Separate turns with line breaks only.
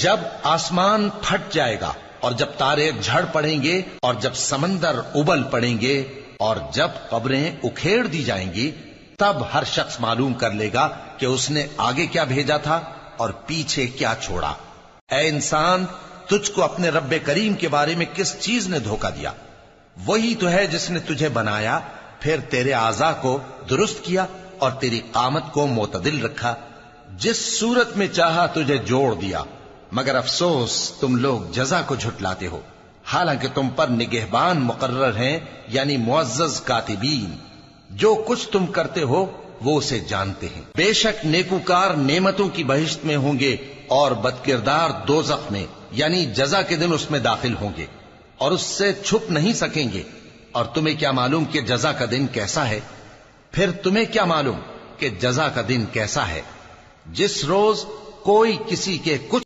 جب آسمان پھٹ جائے گا اور جب تارے جھڑ پڑیں گے اور جب سمندر ابل پڑیں گے اور جب قبریں اکھیڑ دی جائیں گی، تب ہر شخص معلوم کر لے گا کہ اس نے آگے کیا بھیجا تھا اور پیچھے کیا چھوڑا۔ اے انسان، تجھ کو اپنے رب کریم کے بارے میں کس چیز نے دھوکہ دیا؟ وہی تو ہے جس نے تجھے بنایا، پھر تیرے اعضاء کو درست کیا اور تیری قامت کو معتدل رکھا، جس صورت میں چاہا تجھے جوڑ دیا۔ مگر افسوس تم لوگ جزا کو جھٹلاتے ہو، حالانکہ تم پر نگہبان مقرر ہیں، یعنی معزز کاتبین۔ جو کچھ تم کرتے ہو وہ اسے جانتے ہیں۔ بے شک نیکوکار نعمتوں کی بہشت میں ہوں گے اور بدکردار دوزخ میں، یعنی جزا کے دن اس میں داخل ہوں گے اور اس سے چھپ نہیں سکیں گے۔ اور تمہیں کیا معلوم کہ جزا کا دن کیسا ہے؟ پھر تمہیں کیا معلوم کہ جزا کا دن کیسا ہے؟ جس روز کوئی کسی کے کچھ